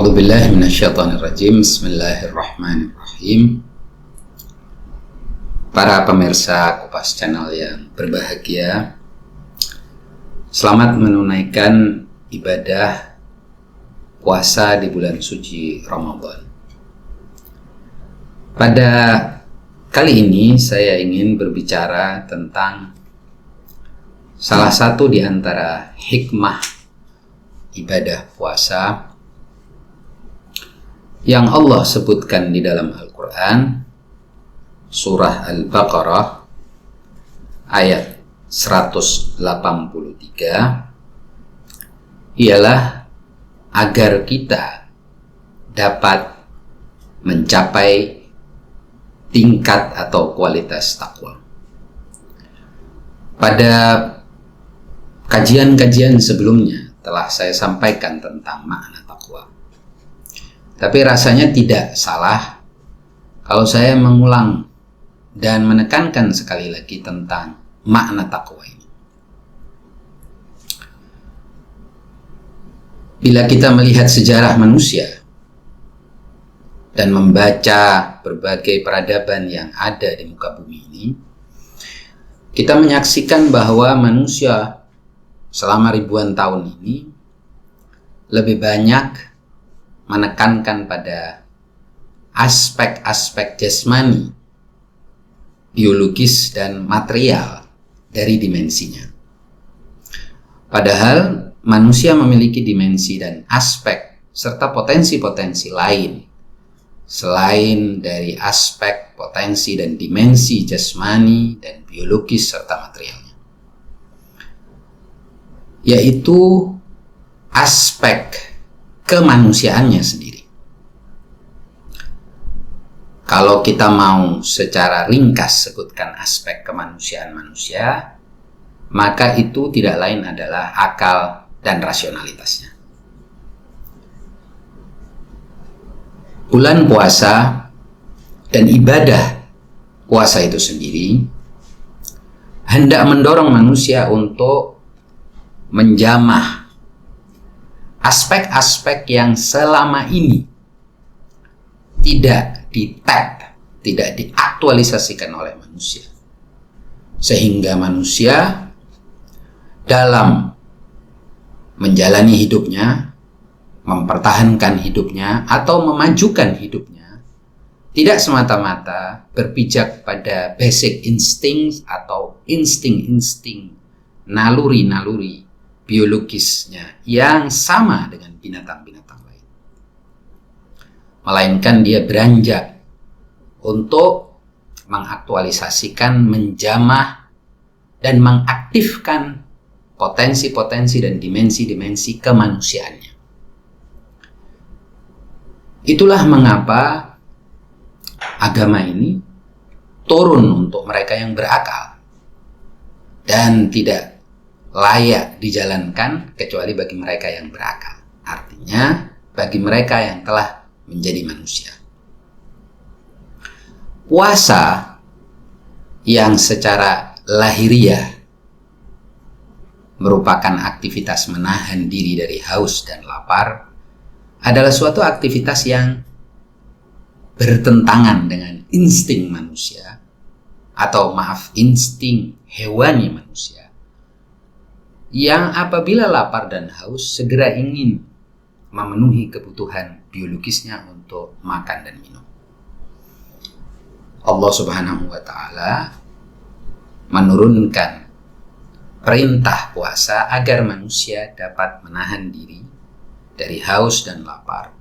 A'udzubillahi minasyaitonirrajim. Bismillahirrahmanirrahim. Para pemirsa Kupas Channel yang berbahagia, selamat menunaikan ibadah puasa di bulan suci Ramadan. Pada kali ini saya ingin berbicara tentang salah satu di antara hikmah ibadah puasa yang Allah sebutkan di dalam Al-Quran, surah Al-Baqarah ayat 183, ialah agar kita dapat mencapai tingkat atau kualitas takwa. Pada kajian-kajian sebelumnya telah saya sampaikan tentang makna takwa. Tapi rasanya tidak salah kalau saya mengulang dan menekankan sekali lagi tentang makna takwa ini. Bila kita melihat sejarah manusia dan membaca berbagai peradaban yang ada di muka bumi ini, kita menyaksikan bahwa manusia selama ribuan tahun ini lebih banyak menekankan pada aspek-aspek jasmani, biologis, dan material dari dimensinya. Padahal manusia memiliki dimensi dan aspek serta potensi-potensi lain selain dari aspek, potensi, dan dimensi jasmani dan biologis serta materialnya, yaitu aspek kemanusiaannya sendiri. Kalau kita mau secara ringkas sebutkan aspek kemanusiaan manusia, maka itu tidak lain adalah akal dan rasionalitasnya. Bulan puasa dan ibadah puasa itu sendiri hendak mendorong manusia untuk menjamah aspek-aspek yang selama ini tidak di-tap, tidak diaktualisasikan oleh manusia, sehingga manusia dalam menjalani hidupnya, mempertahankan hidupnya, atau memajukan hidupnya tidak semata-mata berpijak pada basic instinct atau insting-insting, naluri-naluri biologisnya yang sama dengan binatang-binatang lain, melainkan dia beranjak untuk mengaktualisasikan, menjamah, dan mengaktifkan potensi-potensi dan dimensi-dimensi kemanusiaannya. Itulah mengapa agama ini turun untuk mereka yang berakal dan tidak layak dijalankan kecuali bagi mereka yang berakal. Artinya bagi mereka yang telah menjadi manusia. Puasa yang secara lahiriah merupakan aktivitas menahan diri dari haus dan lapar adalah suatu aktivitas yang bertentangan dengan insting manusia, atau insting hewani manusia, yang apabila lapar dan haus segera ingin memenuhi kebutuhan biologisnya untuk makan dan minum. Allah Subhanahu wa Ta'ala menurunkan perintah puasa agar manusia dapat menahan diri dari haus dan lapar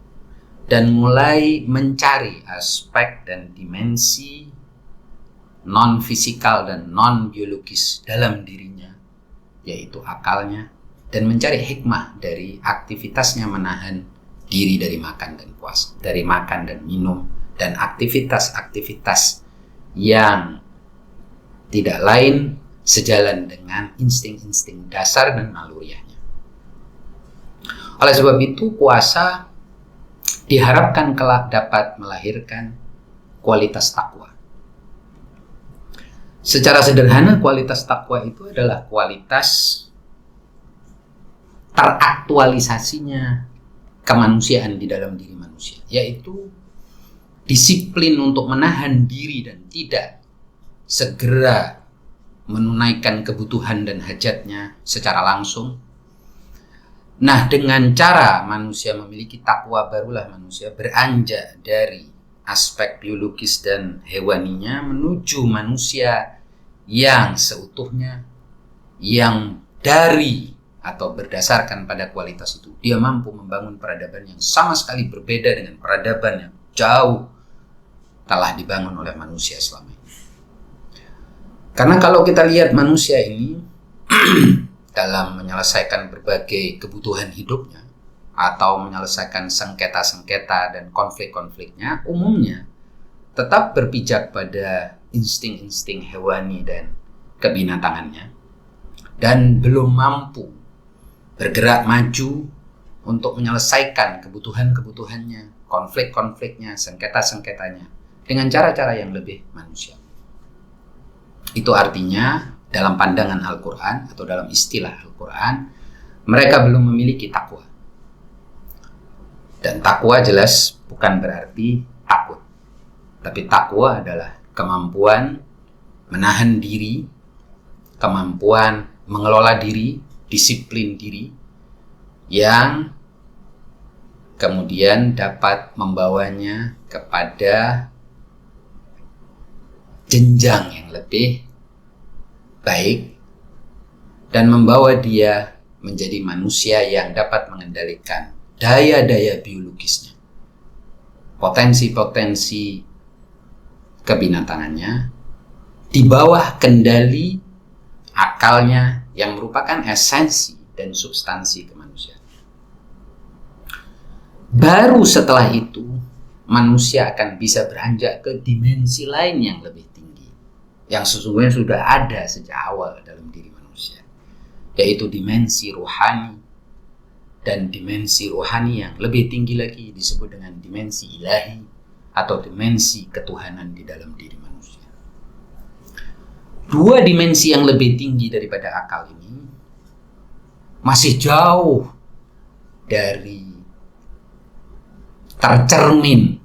dan mulai mencari aspek dan dimensi non-fisikal dan non-biologis dalam dirinya, yaitu akalnya, dan mencari hikmah dari aktivitasnya menahan diri dari makan dan puasa, dari makan dan minum, dan aktivitas-aktivitas yang tidak lain sejalan dengan insting-insting dasar dan naluriahnya. Oleh sebab itu, puasa diharapkan kelak dapat melahirkan kualitas takwa. Secara sederhana, kualitas takwa itu adalah kualitas teraktualisasinya kemanusiaan di dalam diri manusia, yaitu disiplin untuk menahan diri dan tidak segera menunaikan kebutuhan dan hajatnya secara langsung. Nah, dengan cara manusia memiliki takwa, barulah manusia beranjak dari aspek biologis dan hewaninya menuju manusia yang seutuhnya, yang dari atau berdasarkan pada kualitas itu dia mampu membangun peradaban yang sama sekali berbeda dengan peradaban yang jauh telah dibangun oleh manusia selama ini. Karena kalau kita lihat manusia ini dalam menyelesaikan berbagai kebutuhan hidupnya atau menyelesaikan sengketa-sengketa dan konflik-konfliknya, umumnya tetap berpijak pada insting-insting hewani dan kebinatangannya, dan belum mampu bergerak maju untuk menyelesaikan kebutuhan-kebutuhannya, konflik-konfliknya, sengketa-sengketanya dengan cara-cara yang lebih manusiawi. Itu artinya dalam pandangan Al-Quran atau dalam istilah Al-Quran, mereka belum memiliki takwa. Dan takwa jelas bukan berarti takut. Tapi takwa adalah kemampuan menahan diri, kemampuan mengelola diri, disiplin diri, yang kemudian dapat membawanya kepada jenjang yang lebih baik dan membawa dia menjadi manusia yang dapat mengendalikan daya-daya biologisnya, potensi-potensi kebinatangannya di bawah kendali akalnya yang merupakan esensi dan substansi kemanusiaan. Baru setelah itu manusia akan bisa beranjak ke dimensi lain yang lebih tinggi, yang sesungguhnya sudah ada sejak awal dalam diri manusia, yaitu dimensi rohani. Dan dimensi rohani yang lebih tinggi lagi disebut dengan dimensi ilahi atau dimensi ketuhanan di dalam diri manusia. Dua dimensi yang lebih tinggi daripada akal ini masih jauh dari tercermin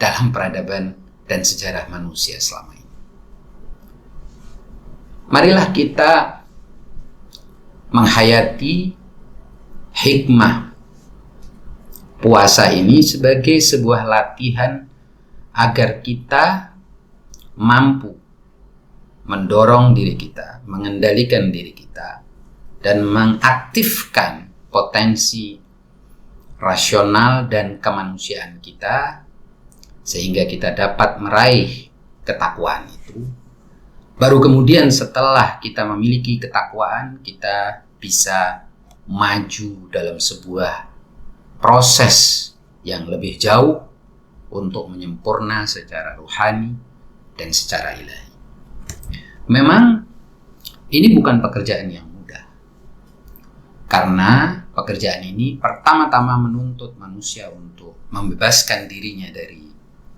dalam peradaban dan sejarah manusia selama ini. Marilah kita menghayati hikmah puasa ini sebagai sebuah latihan agar kita mampu mendorong diri kita, mengendalikan diri kita, dan mengaktifkan potensi rasional dan kemanusiaan kita sehingga kita dapat meraih ketakwaan itu. Baru kemudian setelah kita memiliki ketakwaan, kita bisa maju dalam sebuah proses yang lebih jauh untuk menyempurna secara rohani dan secara ilahi. Memang ini bukan pekerjaan yang mudah, karena pekerjaan ini pertama-tama menuntut manusia untuk membebaskan dirinya dari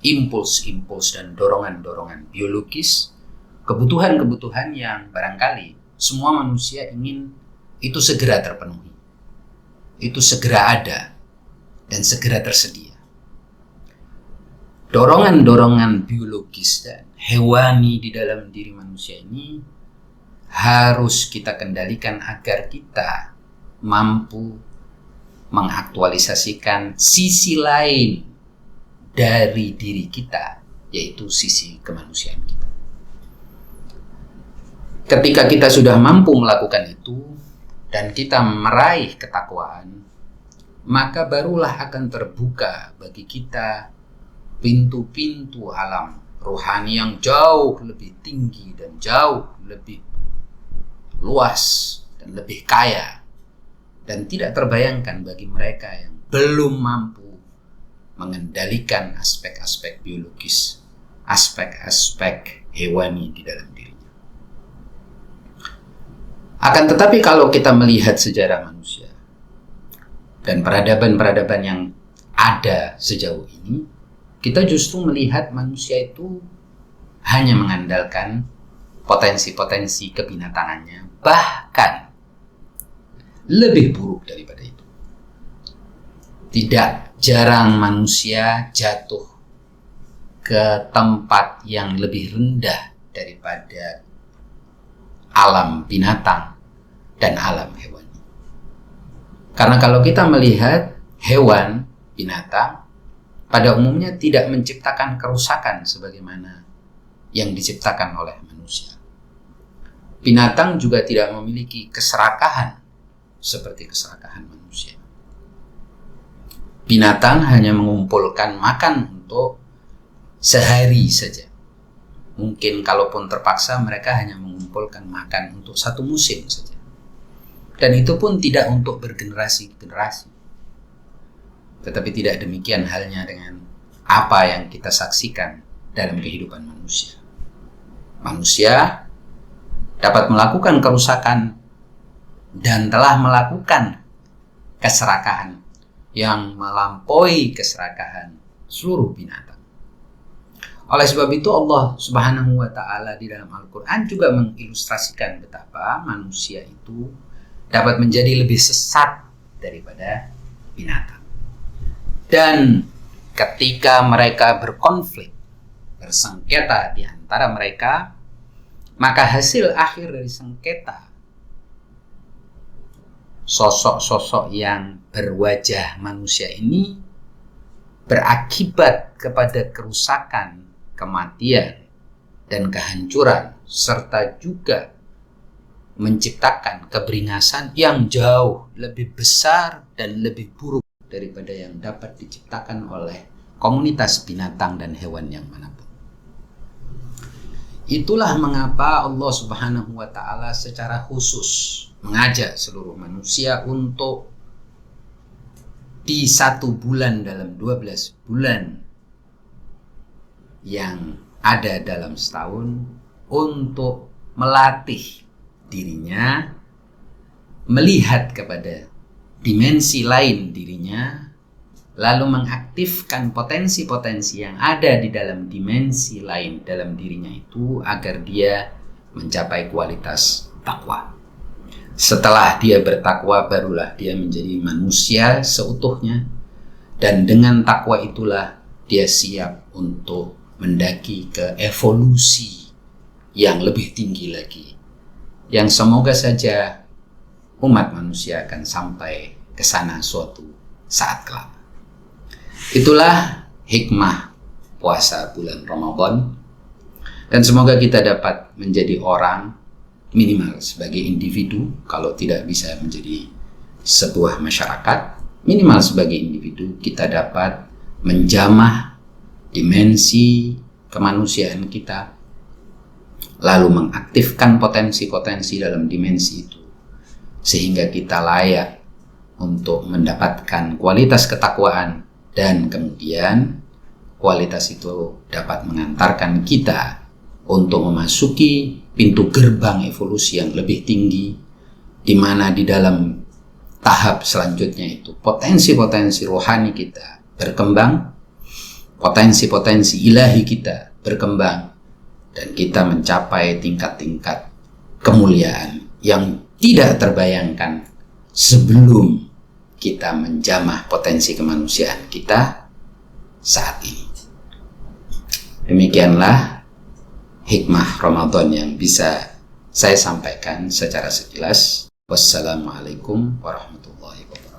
impuls-impuls dan dorongan-dorongan biologis, kebutuhan-kebutuhan yang barangkali semua manusia ingin itu segera terpenuhi, itu segera ada dan segera tersedia. Dorongan-dorongan biologis dan hewani di dalam diri manusia ini harus kita kendalikan agar kita mampu mengaktualisasikan sisi lain dari diri kita, yaitu sisi kemanusiaan kita. Ketika kita sudah mampu melakukan itu dan kita meraih ketakwaan, maka barulah akan terbuka bagi kita pintu-pintu alam rohani yang jauh lebih tinggi dan jauh lebih luas dan lebih kaya, dan tidak terbayangkan bagi mereka yang belum mampu mengendalikan aspek-aspek biologis, aspek-aspek hewani di dalam dirinya. Akan tetapi kalau kita melihat sejarah manusia dan peradaban-peradaban yang ada sejauh ini, kita justru melihat manusia itu hanya mengandalkan potensi-potensi kebinatangannya, bahkan lebih buruk daripada itu. Tidak jarang manusia jatuh ke tempat yang lebih rendah daripada alam binatang dan alam hewan. Karena kalau kita melihat hewan, binatang, pada umumnya tidak menciptakan kerusakan sebagaimana yang diciptakan oleh manusia. Binatang juga tidak memiliki keserakahan seperti keserakahan manusia. Binatang hanya mengumpulkan makan untuk sehari saja. Mungkin kalaupun terpaksa mereka hanya mengumpulkan makan untuk satu musim saja. Dan itu pun tidak untuk bergenerasi-generasi. Tetapi tidak demikian halnya dengan apa yang kita saksikan dalam kehidupan manusia. Manusia dapat melakukan kerusakan dan telah melakukan keserakahan yang melampaui keserakahan seluruh binatang. Oleh sebab itu Allah Subhanahu wa ta'ala di dalam Al-Quran juga mengilustrasikan betapa manusia itu dapat menjadi lebih sesat daripada binatang. Dan ketika mereka berkonflik, bersengketa di antara mereka, maka hasil akhir dari sengketa, sosok-sosok yang berwajah manusia ini berakibat kepada kerusakan, kematian, dan kehancuran, serta juga menciptakan keberingasan yang jauh lebih besar dan lebih buruk daripada yang dapat diciptakan oleh komunitas binatang dan hewan yang manapun. Itulah mengapa Allah Subhanahu wa ta'ala secara khusus mengajak seluruh manusia untuk di 1 bulan dalam 12 bulan yang ada dalam setahun untuk melatih dirinya melihat kepada dimensi lain dirinya, lalu mengaktifkan potensi-potensi yang ada di dalam dimensi lain dalam dirinya itu agar dia mencapai kualitas takwa. Setelah dia bertakwa, barulah dia menjadi manusia seutuhnya, dan dengan takwa itulah dia siap untuk mendaki ke evolusi yang lebih tinggi lagi, yang semoga saja umat manusia akan sampai ke sana suatu saat kelak. Itulah hikmah puasa bulan Ramadan, dan semoga kita dapat menjadi orang, minimal sebagai individu, kalau tidak bisa menjadi sebuah masyarakat, minimal sebagai individu kita dapat menjamah dimensi kemanusiaan kita, lalu mengaktifkan potensi-potensi dalam dimensi itu, sehingga kita layak untuk mendapatkan kualitas ketakwaan, dan kemudian kualitas itu dapat mengantarkan kita untuk memasuki pintu gerbang evolusi yang lebih tinggi, di mana di dalam tahap selanjutnya itu potensi-potensi rohani kita berkembang, potensi-potensi ilahi kita berkembang, dan kita mencapai tingkat-tingkat kemuliaan yang tidak terbayangkan sebelum kita menjamah potensi kemanusiaan kita saat ini. Demikianlah hikmah Ramadan yang bisa saya sampaikan secara sekilas. Wassalamualaikum warahmatullahi wabarakatuh.